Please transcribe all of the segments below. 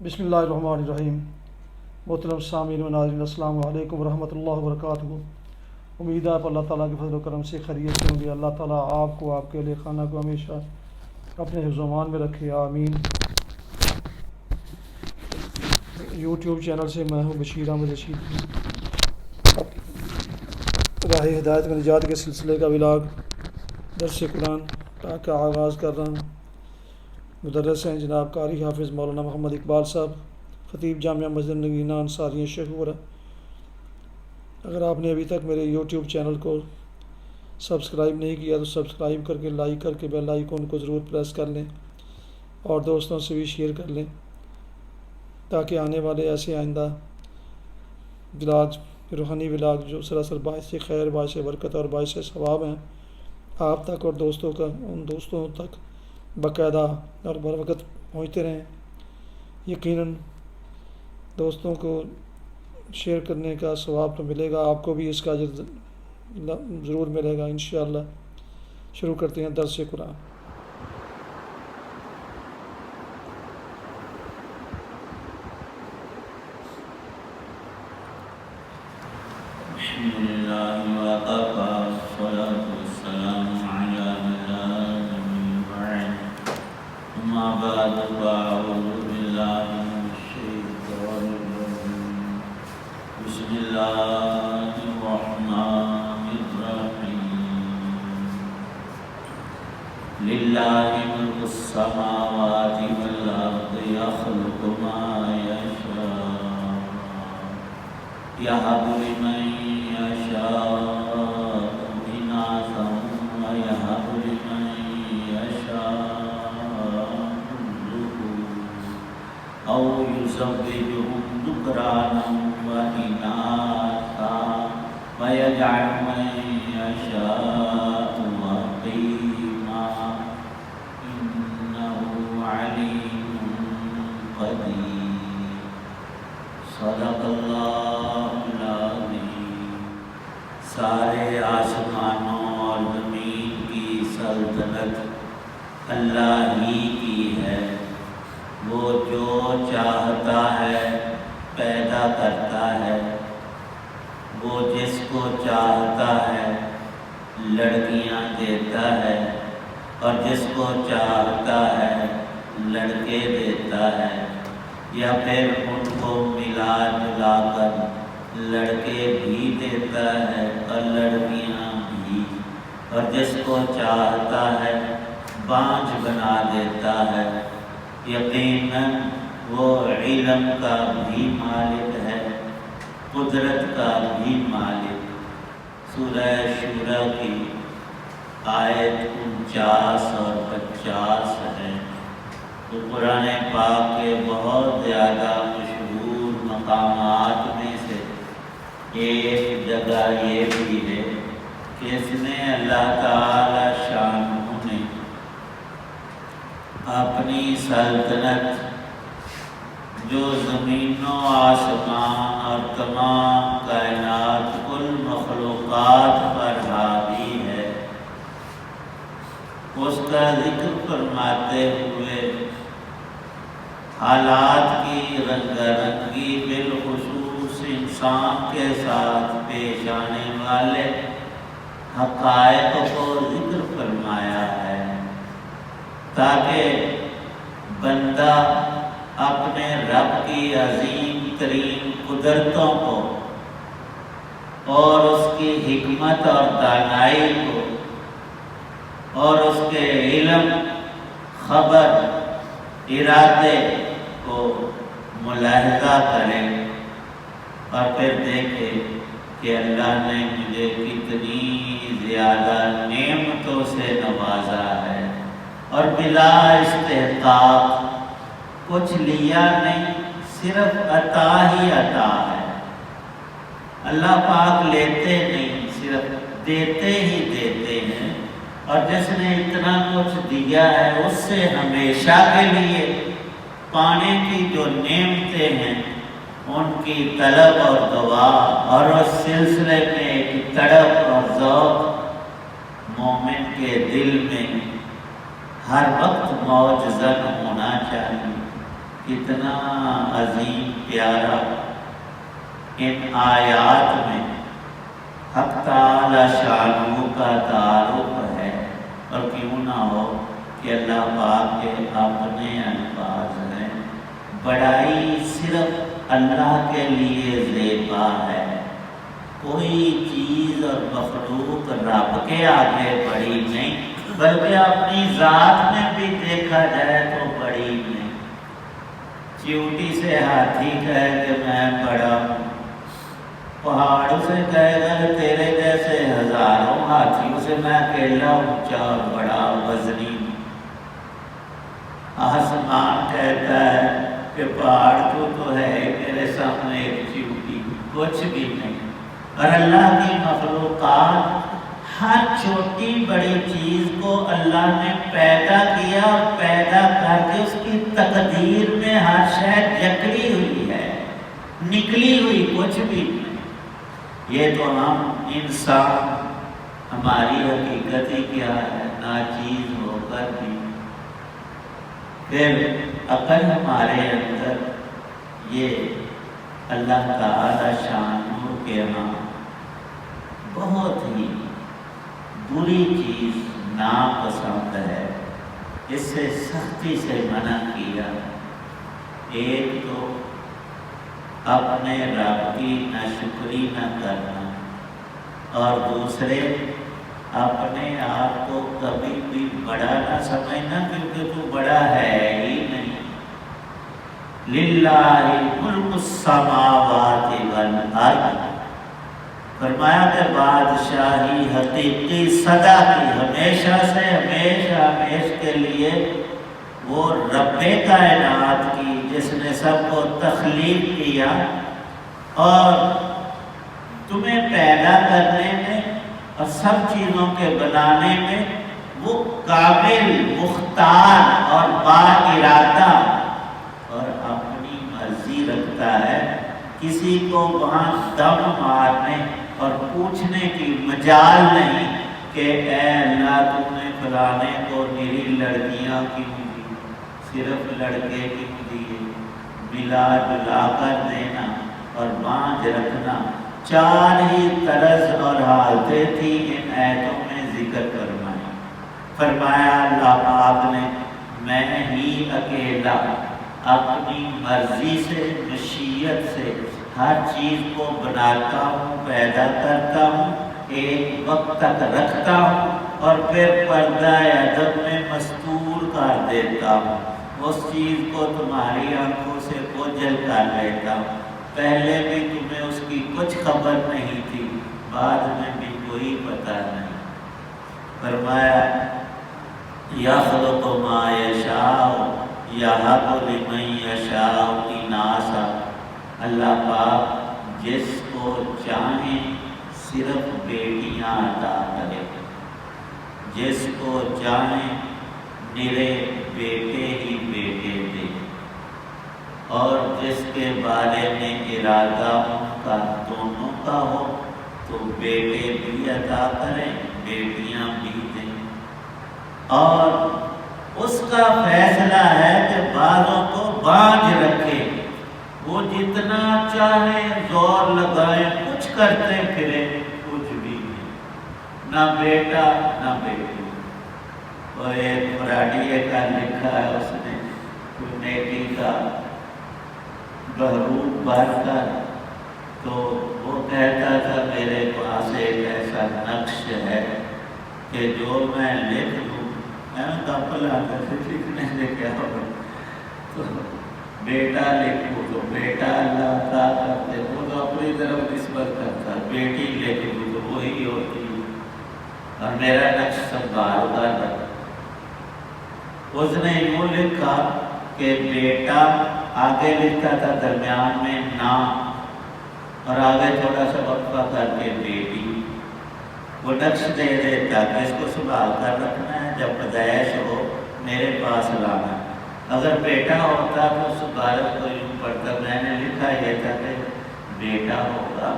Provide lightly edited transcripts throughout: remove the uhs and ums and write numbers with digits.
بسم اللہ الرحمن الرحیم۔ محترم سامعین و ناظرین، السلام علیکم ورحمۃ اللہ وبرکاتہ۔ امید ہے آپ اللہ تعالیٰ کے فضل و کرم سے خیریت سے ہوں گے۔ اللہ تعالیٰ آپ کو، آپ کے اہل خانہ کو ہمیشہ اپنے حفظ و امان میں رکھے، آمین۔ یوٹیوب چینل سے میں ہوں بشیر احمد رشید۔ راہ ہدایت و نجات کے سلسلے کا ولاگ درس قرآن کا آغاز کر رہا ہوں۔ مدرس ہیں جناب قاری حافظ مولانا محمد اقبال صاحب، خطیب جامعہ مسجد نگینہ انصاریہ شیخوپورہ۔ اگر آپ نے ابھی تک میرے یوٹیوب چینل کو سبسکرائب نہیں کیا تو سبسکرائب کر کے، لائک کر کے بیل آئیکن کو ضرور پریس کر لیں اور دوستوں سے بھی شیئر کر لیں، تاکہ آنے والے ایسے آئندہ ولاگ، روحانی ولاگ جو سراسر باعث خیر، باعث برکت اور باعث ثواب ہیں، آپ تک اور ان دوستوں تک باقاعدہ اور بر وقت پہنچتے رہیں۔ یقیناً دوستوں کو شیئر کرنے کا ثواب تو ملے گا، آپ کو بھی اس کا اجر ضرور ملے گا انشاءاللہ۔ شروع کرتے ہیں درس قرآن۔ بسم اللہ الرحمن الرحیم۔ للہ ملک السماوات والارض یخلق ما یشاء یہب لمن یشاء اناثا ویہب لمن یشاء او یزوجہم ذکرانا وإناثا ويجعل من يشاء عقيما إنه عليم قدير۔ صدق اللہ العظیم۔ سارے آسمانوں اور زمین کی سلطنت اللہ ہی کی ہے۔ وہ جو چاہتا ہے پیدا کرتا ہے، وہ جس کو چاہتا ہے لڑکیاں دیتا ہے اور جس کو چاہتا ہے لڑکے دیتا ہے، یا پھر ان کو ملا جلا کر لڑکے بھی دیتا ہے اور لڑکیاں بھی، اور جس کو چاہتا ہے بانجھ بنا دیتا ہے۔ یقیناً وہ علم کا بھی مالک ہے، قدرت کا بھی مالک۔ سورہ شورى کی آیت 49 اور 50 ہے۔ تو قرآن پاک کے بہت زیادہ مشہور مقامات میں سے ایک جگہ یہ بھی ہے کہ اس میں اللہ تعالی شانہ نے اپنی سلطنت جو زمین و آسمان اور تمام کائنات کل مخلوقات پر حاوی ہے، اس کا ذکر فرماتے ہوئے حالات کی رنگا رنگی، بالخصوص انسان کے ساتھ پیش آنے والے حقائق کو ذکر فرمایا ہے، تاکہ بندہ اپنے رب کی عظیم ترین قدرتوں کو اور اس کی حکمت اور دانائی کو اور اس کے علم، خبر، ارادے کو ملاحظہ کرے اور پھر دیکھے کہ اللہ نے مجھے کتنی زیادہ نعمتوں سے نوازا ہے اور بلا استحقاق کچھ لیا نہیں، صرف عطا ہی عطا ہے۔ اللہ پاک لیتے نہیں، صرف دیتے ہی دیتے ہیں، اور جس نے اتنا کچھ دیا ہے اس سے ہمیشہ کے لیے پانے کی جو نعمتیں ہیں ان کی طلب اور دعا اور اس سلسلے میں ایک تڑپ اور ذوق مومن کے دل میں ہر وقت موجزن ہونا چاہیے۔ کتنا عظیم پیارا ان آیات میں حق تعالی شانہ کا تعارف ہے، اور کیوں نہ ہو کہ اللہ پاک کے اپنے الفاظ ہیں۔ بڑائی صرف اللہ کے لیے زیبا ہے، کوئی چیز اور مخلوق رب کے آگے بڑی نہیں، بلکہ اپنی ذات میں بھی دیکھا جائے تو بڑی نہیں۔ چیونٹی سے ہاتھی کہے کہ میں بڑا ہوں، پہاڑ سے کہے گا کہ تیرے جیسے ہزاروں ہاتھیوں سے میں اکیلا اونچا اور بڑا وزنی ہوں۔ آسمان کہتا ہے کہ پہاڑ تو ہے میرے سامنے ایک چیونٹی، کچھ بھی نہیں۔ اور اللہ کی مخلوقات ہر چھوٹی بڑی چیز کو اللہ نے پیدا کیا، اور پیدا کر کے اس کی تقدیر میں ہر شے جکڑی ہوئی ہے، نکلی ہوئی کچھ بھی نہیں۔ یہ تو ہم انسان، ہماری حقیقت ہی کیا ہے، ناچیز ہو کر بھی۔ پھر عقل ہمارے اندر یہ اللہ تعالی شانہ کے ہاں بہت ہی بری چیز ناپسند ہے، اس سے سختی سے منع کیا۔ ایک تو اپنے رب کی ناشکری نہ کرنا، اور دوسرے اپنے آپ کو کبھی بھی بڑا نہ سمجھنا، کیونکہ تو بڑا ہے ہی نہیں۔ للہ ملک السماوات والارض، فرمایا کہ بادشاہی حقیقی سدا کی، ہمیشہ سے ہمیشہ ہمیش کے لیے وہ رب کائنات کی، جس نے سب کو تخلیق کیا اور تمہیں پیدا کرنے میں اور سب چیزوں کے بنانے میں وہ کامل، مختار اور با ارادہ اور اپنی مرضی رکھتا ہے۔ کسی کو وہاں دم مارنے اور پوچھنے کی مجال نہیں کہ اے اللہ تم نے فلانے کو میری لڑکیاں کیوں دی، صرف لڑکے کیوں دیے، ملا جلا کر دینا اور بانجھ رکھنا۔ چار ہی طرز اور حالتیں تھی ان آیتوں میں ذکر فرمائی۔ فرمایا اللہ پاک نے میں ہی اکیلا اپنی مرضی سے، مشیت سے ہر چیز کو بناتا ہوں، پیدا کرتا ہوں، ایک وقت تک رکھتا ہوں اور پھر پردہ ادب میں مستور کر دیتا ہوں، اس چیز کو تمہاری آنکھوں سے اوجھل کر لیتا ہوں۔ پہلے بھی تمہیں اس کی کچھ خبر نہیں تھی، بعد میں بھی کوئی پتہ نہیں۔ فرمایا یخلق ما یشاء یہب لمن یشاء اناثا، اللہ پاک جس کو چاہے صرف بیٹیاں عطا کرے، جس کو چاہے نرے بیٹے ہی بیٹے دے، اور جس کے بارے میں ارادہ ان کا دونوں کا ہو تو بیٹے بھی عطا کریں، بیٹیاں بھی دیں۔ اور اس کا فیصلہ ہے کہ بعضوں کو بانجھ رکھے، وہ جتنا چاہے زور لگائیں، کچھ کرتے پھرے، کچھ بھی نہیں، نہ بیٹا نہ بیٹی۔ اور ایک مراٹھی کا لکھا ہے اس نے کوئی نیکی کا بحروب بھر کر، تو وہ کہتا تھا میرے پاس ایک ایسا نقش ہے کہ جو میں لکھ لوں، میں کپل آتا سے لکھنے سے کیا ہوگا، تو بیٹا لکھوں تو بیٹا اللہ عطا کرتے، وہ تو اپنی طرف نسبت کرتا، بیٹی لکھ لوں تو وہی ہوتی ہے، اور میرا نقش سنبھال کر رکھا۔ اس نے یوں لکھا کہ بیٹا آگے لکھتا تھا، درمیان میں نام، اور آگے تھوڑا سا وقفہ کر کے بیٹی۔ وہ نقش دے دیتا کہ اس کو سنبھال کر رکھنا ہے، جب پیدائش ہو میرے پاس لانا۔ اگر بیٹا ہوتا تو اس عبارت کو یوں پڑھتا، میں نے لکھا یہ تھا کہ بیٹا ہوگا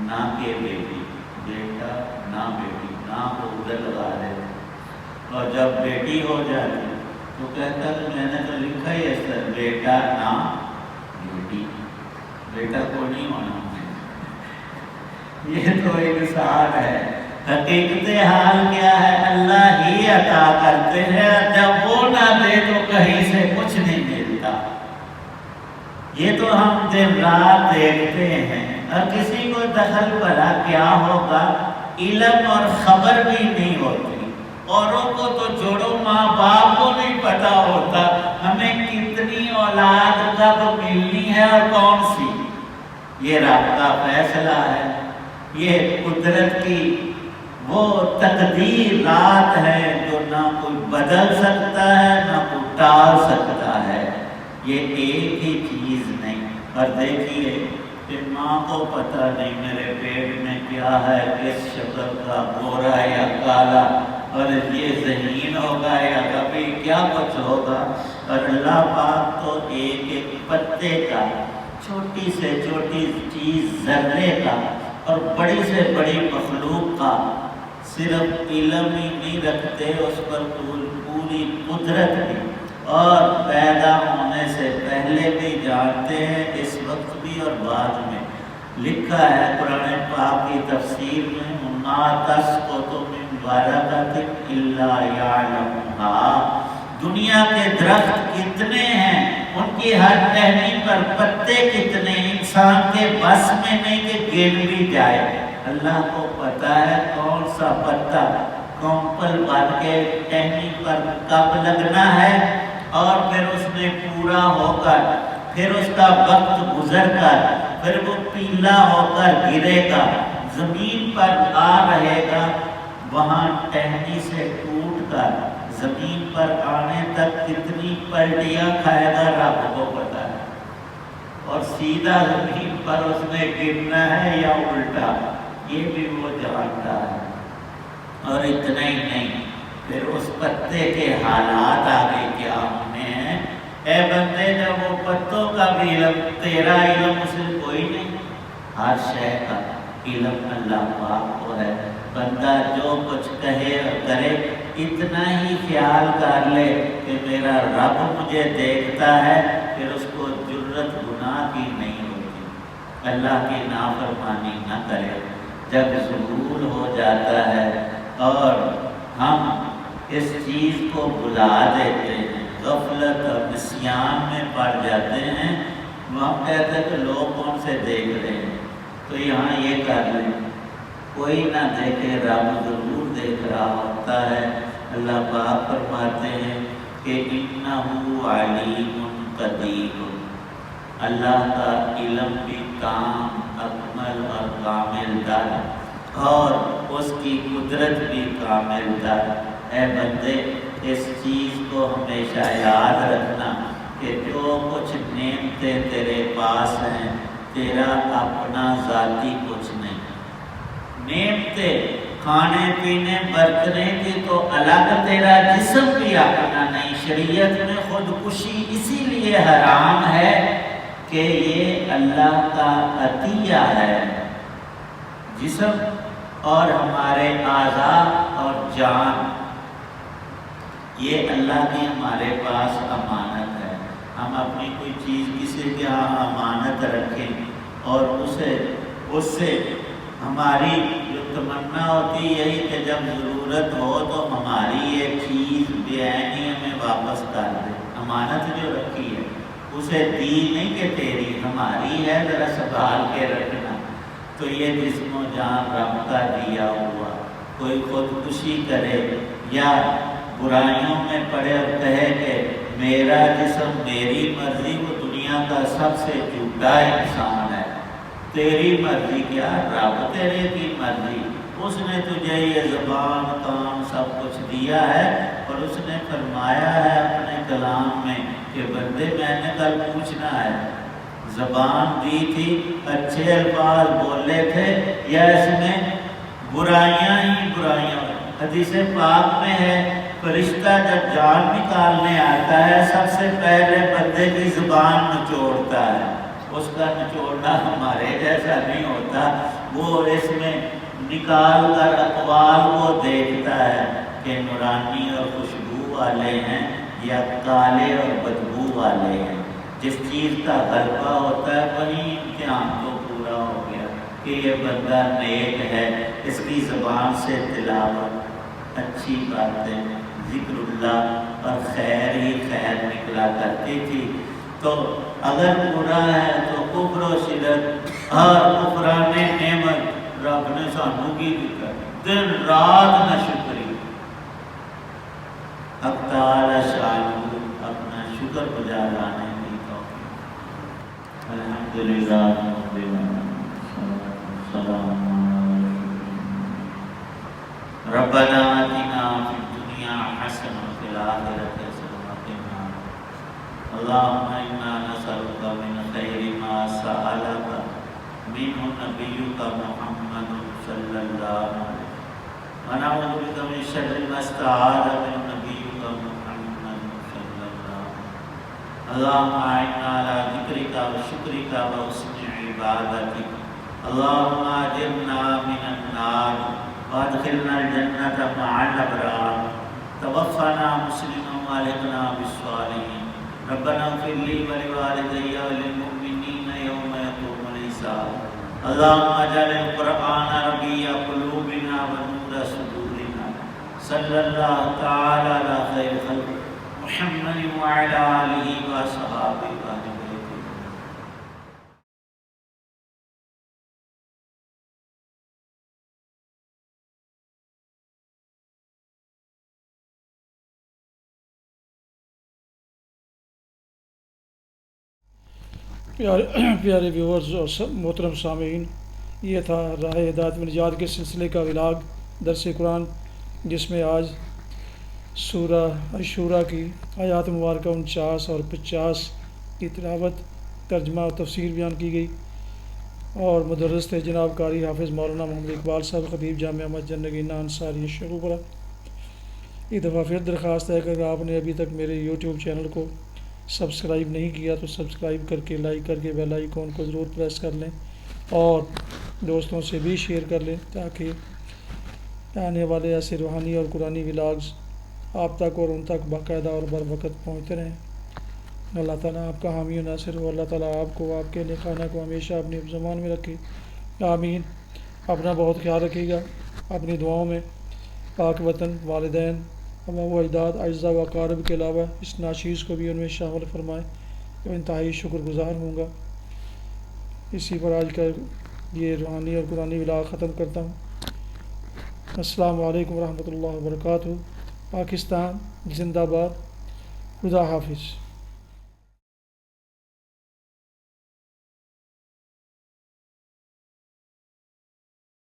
نہ کہ بیٹی، بیٹا نہ بیٹی، نہ کو ادھر لگا دیتے، اور جب بیٹی ہو جاتی تو کہتا کہ میں نے تو لکھا ہی ہے سر، بیٹا نام بیٹی، بیٹا کو نہیں ہونا۔ یہ تو انسان ہے، حقیقت حال کیا ہے؟ اللہ ہی عطا کرتے ہیں، جب وہ نہ دے تو کہیں سے کچھ نہیں ملتا۔ یہ تو ہم دن رات دیکھتے ہیں، اور کسی کو دخل بھلا کیا ہوگا، علم اور خبر بھی نہیں ہوتی۔ اوروں کو تو چھوڑو، ماں باپ کو نہیں پتا ہوتا ہمیں کتنی اولاد کب ملنی ہے اور کون سی۔ یہ رب کا فیصلہ ہے، یہ قدرت کی وہ تقدیرات ہے جو نہ کوئی بدل سکتا ہے نہ کوئی ٹال سکتا ہے۔ یہ ایک ہی چیز نہیں۔ اور دیکھیے کہ ماں کو پتہ نہیں میرے پیٹ میں کیا ہے، کس شکل کا، گورا یا کالا، اور یہ ذہین ہوگا یا کبھی کیا کچھ ہوگا۔ اور اللہ پاک تو ایک ایک پتے کا، چھوٹی سے چھوٹی چیز ذرے کا اور بڑی سے بڑی مخلوق کا صرف علم ہی نہیں رکھتے، اس پر پوری قدرت بھی، اور پیدا ہونے سے پہلے بھی جانتے ہیں، اس وقت بھی اور بعد میں۔ لکھا ہے قرآن پاک کی تفسیر میں، مَا تَسْقُطُ مِن وَرَقَةٍ إِلَّا يَعْلَمُهَا۔ دنیا کے درخت کتنے ہیں، ان کی ہر ٹہنی پر پتے کتنے، انسان کے بس میں نہیں کہ گر بھی جائے۔ اللہ کو پتا ہے کون سا پتا کمپل بن کے ٹہنی پر کب لگنا ہے، اور پھر اس میں پورا ہو کر، پھر اس کا وقت گزر کر، پھر وہ پیلا ہو کر گرے گا، زمین پر آ رہے گا، وہاں ٹہنی سے ٹوٹ کر زمین پر آنے تک کتنی پلٹیاں کھائے گا رب کو پتا ہے، اور سیدھا زمین پر اس نے گرنا ہے یا الٹا، یہ بھی وہ جانتا ہے۔ اور اتنا ہی نہیں، پھر اس پتے کے حالات آگے کیا ہونے ہیں۔ اے بندے، جب وہ پتوں کا بھی علم، تیرا علم اسے کوئی نہیں، ہر شے کا علم اللہ پاک کو ہے۔ بندہ جو کچھ کہے اور کرے، اتنا ہی خیال کر لے کہ میرا رب مجھے دیکھتا ہے، پھر اس کو جرت گناہ کی نہیں ہوتی، اللہ کی نافرمانی نہ کرے۔ جب ظہور ہو جاتا ہے اور ہم اس چیز کو بلا دیتے ہیں، غفلت اور نسیان میں پڑ جاتے ہیں، ہم کہتے ہیں کہ لوگ کون سے دیکھ رہے ہیں، تو یہاں یہ کر لیں، کوئی نہ دیکھے، رب ضرور دیکھ رہا ہوتا ہے۔ اللہ پاک فرماتے ہیں کہ انہ علیم قدیر، اللہ کا علم بھی تام، اکمل اور کامل در، اور اس کی قدرت بھی کامل در۔ اے بندے، اس چیز کو ہمیشہ یاد رکھنا کہ جو کچھ نعمتیں تیرے پاس ہیں، تیرا اپنا ذاتی کچھ نہیں۔ نعمتیں کھانے پینے برتنے کی تو الگ، تیرا جسم بھی اپنا نہیں۔ شریعت میں خودکشی اسی لیے حرام ہے کہ یہ اللہ کا عطیہ ہے، جسم اور ہمارے اعضاء اور جان، یہ اللہ کی ہمارے پاس امانت ہے۔ ہم اپنی کوئی چیز کسی کے ہاں امانت رکھیں اور اس سے ہماری جو تمنا ہوتی یہی کہ جب ضرورت ہو تو ہماری یہ چیز بے عینی ہمیں واپس کر دے۔ امانت جو رکھی ہے اسے دی نہیں کہ تیری، ہماری ہے، ذرا سنبھال کے رکھنا۔ تو یہ جسم و جان رب کا دیا ہوا، کوئی خودکشی کرے یا برائیوں میں پڑے اور کہے کہ میرا جسم میری مرضی، وہ دنیا کا سب سے جھوٹا انسان ہے۔ تیری مرضی کیا، رب تیرے کی مرضی۔ اس نے تجھے یہ زبان کان سب کچھ دیا ہے، اور اس نے فرمایا ہے اپنے کلام میں کہ بندے میں نے کل پوچھنا ہے، زبان دی تھی، اچھے الفاظ بولے تھے یا اس میں برائیاں ہی برائیاں؟ حدیث پاک میں ہے فرشتہ جب جان نکالنے آتا ہے سب سے پہلے بندے کی زبان نچوڑتا ہے۔ اس کا نچوڑنا ہمارے جیسا نہیں ہوتا، وہ اس میں نکال کر اقوال کو دیکھتا ہے کہ نورانی اور خوشبو والے ہیں یا کالے اور بدبو والے ہیں. جس چیز کا غلبہ ہوتا ہے وہیں امتحان تو پورا ہو گیا کہ یہ بندہ نیک ہے، اس کی زبان سے تلاوت، اچھی باتیں، ذکر اللہ اور خیر ہی خیر نکلا کرتی تھی. تو اگر برا ہے تو کفر و شرک اور کفران نعمت رب نے سانو کی دیتا دن رات نہ شکری. اب تعالی شان اپنا شکر گزار لانے کی توفیق. الحمدللہ رب العالمین. ربنا آتنا فی الدنیا حسنۃ وفی الآخرۃ حسنۃ وقنا. اللهم انا نسألك من خير ما سألك منه نبيك محمد صلى الله عليه وسلم ونعوذ بك من شر ما استعاذ منه نبيك محمد صلى الله عليه وسلم. اللهم اعنا على ذكرك وشكرك وحسن عبادتك. اللهم اجرنا من النار وادخلنا الجنة مع الأبرار. توفنا مسلما والحقنا بالصالحين. ربنا اغفر لي ولوالدي وللمؤمنين يوم يقوم الحساب. اللهم اجعل القرآن ربيع قلوبنا ونور صدورنا. صلى الله تعالى على خير خلق محمد وعلى آله وصحبه وأهل بيته. پیارے ویورز اور محترم سامعین، یہ تھا راہ ہدایت و نجات کے سلسلے کا ولاگ درس قرآن، جس میں آج سورہ الشورى کی آیات مبارکہ 49 اور 50 کی تلاوت، ترجمہ اور تفسیر بیان کی گئی، اور مدرس تھے جناب قاری حافظ مولانا محمد اقبال صاحب، خطیب جامعہ مسجد نگینہ انصاری شروپورہ. ایک دفعہ پھر درخواست ہے کہ اگر آپ نے ابھی تک میرے یوٹیوب چینل کو سبسکرائب نہیں کیا تو سبسکرائب کر کے، لائک کر کے بیل آئیکن کو ضرور پریس کر لیں، اور دوستوں سے بھی شیئر کر لیں تاکہ آنے والے ایسے روحانی اور قرآنی ولاگز آپ تک اور ان تک باقاعدہ اور بر وقت پہنچتے رہیں. اللہ تعالیٰ آپ کا حامی و ناصر ہو. اللہ تعالیٰ آپ کو، آپ کے اہل خانہ کو ہمیشہ اپنی زمان میں رکھے. آمین. اپنا بہت خیال رکھیے گا. اپنی دعاؤں میں پاک وطن، والدین، ابا و اجداد، اعزاء و اقارب کے علاوہ اس ناچیز کو بھی ان میں شامل فرمائیں. تو انتہائی شکر گزار ہوں گا. اسی پر آج کا یہ روحانی اور قرآنی ولاگ ختم کرتا ہوں. السلام علیکم ورحمۃ اللہ وبرکاتہ. پاکستان زندہ باد. خدا حافظ.